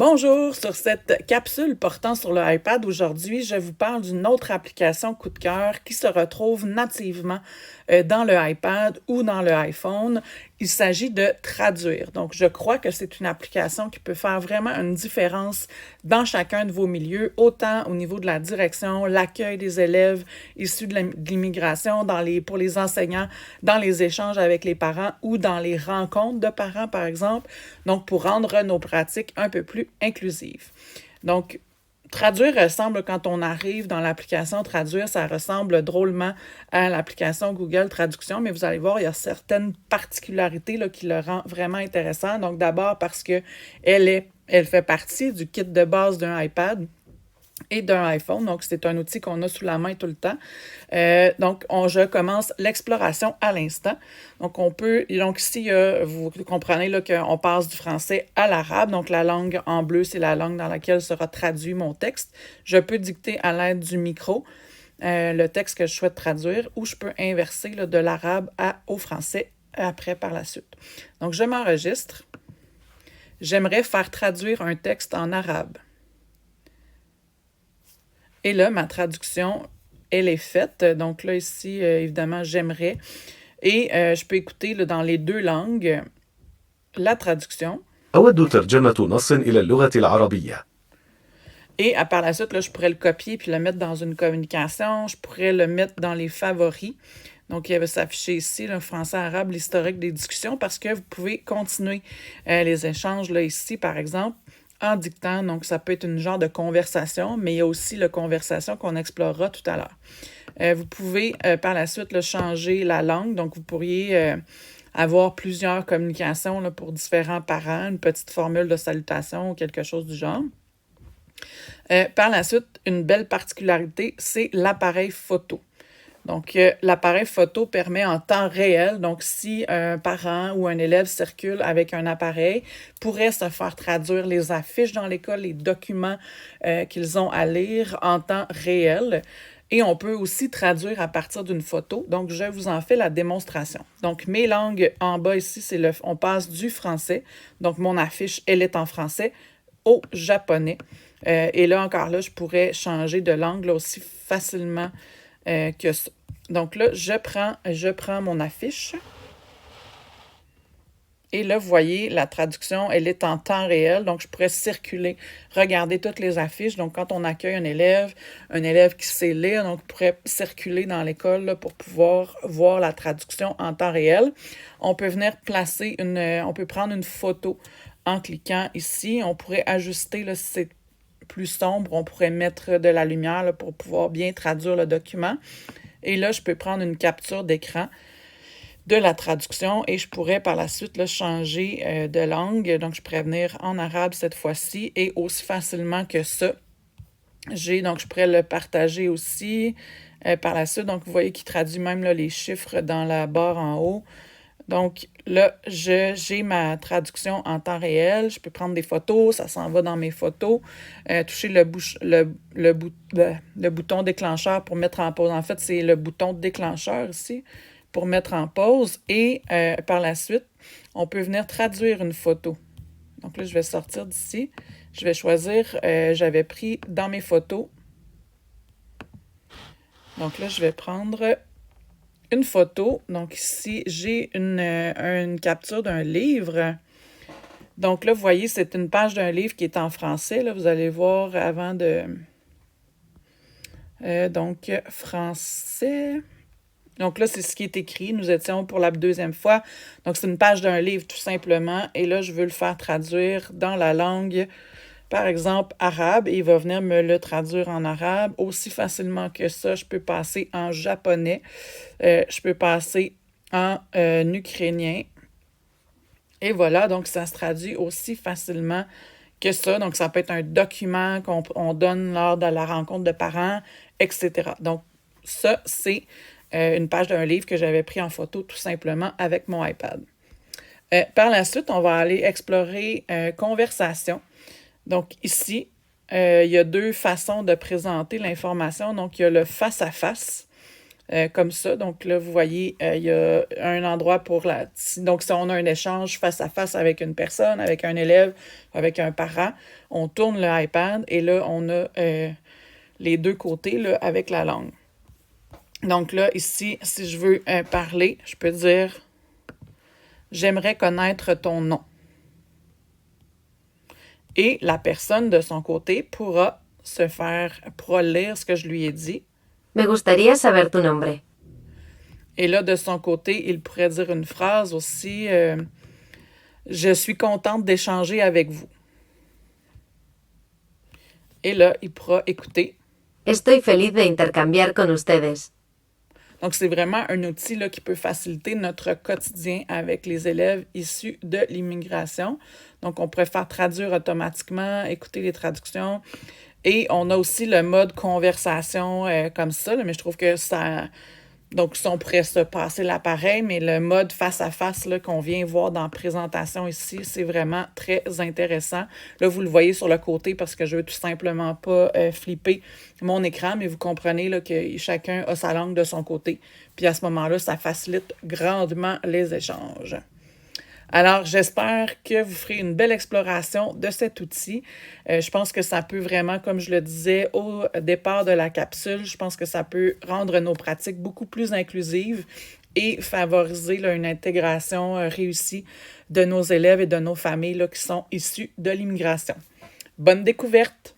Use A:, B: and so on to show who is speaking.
A: Bonjour, sur cette capsule portant sur le iPad, aujourd'hui, je vous parle d'une autre application coup de cœur qui se retrouve nativement dans le iPad ou dans le iPhone. Il s'agit de Traduire. Donc, je crois que c'est une application qui peut faire vraiment une différence dans chacun de vos milieux, autant au niveau de la direction, l'accueil des élèves issus de l'immigration, pour les enseignants, dans les échanges avec les parents ou dans les rencontres de parents, par exemple. Donc, pour rendre nos pratiques un peu plus inclusives. Donc, Traduire ressemble, quand on arrive dans l'application Traduire, ça ressemble drôlement à l'application Google Traduction, mais vous allez voir, il y a certaines particularités là, qui le rend vraiment intéressant. Donc, d'abord parce que elle fait partie du kit de base d'un iPad et d'un iPhone. Donc, c'est un outil qu'on a sous la main tout le temps. Je commence l'exploration à l'instant. Donc ici, vous comprenez là, qu'on passe du français à l'arabe. Donc, la langue en bleu, c'est la langue dans laquelle sera traduit mon texte. Je peux dicter à l'aide du micro le texte que je souhaite traduire ou je peux inverser là, de l'arabe au français après par la suite. Donc, je m'enregistre. J'aimerais faire traduire un texte en arabe. Et là, ma traduction, elle est faite. Donc là, ici, évidemment, j'aimerais. Et je peux écouter là, dans les deux langues la traduction.
B: أود ترجمة نص إلى اللغة العربية.
A: Et par la suite, là, je pourrais le copier puis le mettre dans une communication. Je pourrais le mettre dans les favoris. Donc, il va s'afficher ici, le français-arabe, l'historique des discussions, parce que vous pouvez continuer les échanges, là, ici, par exemple, en dictant. Donc, ça peut être une genre de conversation, mais il y a aussi la conversation qu'on explorera tout à l'heure. Vous pouvez, par la suite, là, changer la langue. Donc, vous pourriez avoir plusieurs communications là, pour différents parents, une petite formule de salutation ou quelque chose du genre. Par la suite, une belle particularité, c'est l'appareil photo. Donc, l'appareil photo permet en temps réel, donc si un parent ou un élève circule avec un appareil, pourrait se faire traduire les affiches dans l'école, les documents qu'ils ont à lire en temps réel. Et on peut aussi traduire à partir d'une photo. Donc, je vous en fais la démonstration. Donc, mes langues en bas ici, on passe du français. Donc, mon affiche, elle est en français, au japonais. Et là, encore là, je pourrais changer de langue là, aussi facilement que ça. Donc là, je prends mon affiche. Et là, vous voyez, la traduction, elle est en temps réel. Donc, je pourrais circuler, regarder toutes les affiches. Donc, quand on accueille un élève qui sait lire, donc, pourrait circuler dans l'école là, pour pouvoir voir la traduction en temps réel. On peut venir on peut prendre une photo en cliquant ici. On pourrait ajuster, là, si c'est plus sombre, on pourrait mettre de la lumière là, pour pouvoir bien traduire le document. Et là, je peux prendre une capture d'écran de la traduction et je pourrais par la suite là, changer de langue. Donc, je pourrais venir en arabe cette fois-ci et aussi facilement que ça. Donc, je pourrais le partager aussi par la suite. Donc, vous voyez qu'il traduit même là, les chiffres dans la barre en haut. Donc là, j'ai ma traduction en temps réel. Je peux prendre des photos, ça s'en va dans mes photos. Toucher le bouton déclencheur pour mettre en pause. En fait, c'est le bouton déclencheur ici pour mettre en pause. Et par la suite, on peut venir traduire une photo. Donc là, je vais sortir d'ici. Je vais choisir, j'avais pris dans mes photos. Donc là, je vais prendre une photo. Donc ici, j'ai une capture d'un livre. Donc là, vous voyez, c'est une page d'un livre qui est en français. Là, vous allez voir avant de... donc, français. Donc là, c'est ce qui est écrit. Nous étions pour la deuxième fois. Donc, c'est une page d'un livre, tout simplement. Et là, je veux le faire traduire dans la langue, par exemple, arabe. Et il va venir me le traduire en arabe. Aussi facilement que ça, je peux passer en japonais. Je peux passer en ukrainien. Et voilà, donc ça se traduit aussi facilement que ça. Donc, ça peut être un document qu'on donne lors de la rencontre de parents, etc. Donc, ça, c'est une page d'un livre que j'avais pris en photo tout simplement avec mon iPad. Par la suite, on va aller explorer conversation. Donc, ici, il y a deux façons de présenter l'information. Donc, il y a le face-à-face. comme ça. Donc là, vous voyez, il y a un endroit pour la... Donc, si on a un échange face à face avec une personne, avec un élève, avec un parent, on tourne le iPad et là, on a les deux côtés là, avec la langue. Donc là, ici, si je veux parler, je peux dire « J'aimerais connaître ton nom ». Et la personne de son côté pourra lire ce que je lui ai dit.
C: Me gustaría saber tu nombre.
A: Et là, de son côté, il pourrait dire une phrase aussi je suis contente d'échanger avec vous. Et là, il pourra écouter.
C: Estoy feliz de intercambiar con ustedes.
A: Donc, c'est vraiment un outil là, qui peut faciliter notre quotidien avec les élèves issus de l'immigration. Donc, on pourrait faire traduire automatiquement, écouter les traductions. Et on a aussi le mode conversation comme ça, là, mais je trouve que ça... Donc, si on pourrait se passer l'appareil, mais le mode face-à-face là, qu'on vient voir dans la présentation ici, c'est vraiment très intéressant. Là, vous le voyez sur le côté parce que je veux tout simplement pas flipper mon écran, mais vous comprenez là, que chacun a sa langue de son côté. Puis à ce moment-là, ça facilite grandement les échanges. Alors, j'espère que vous ferez une belle exploration de cet outil. Je pense que ça peut vraiment, comme je le disais au départ de la capsule, je pense que ça peut rendre nos pratiques beaucoup plus inclusives et favoriser là, une intégration réussie de nos élèves et de nos familles là, qui sont issus de l'immigration. Bonne découverte!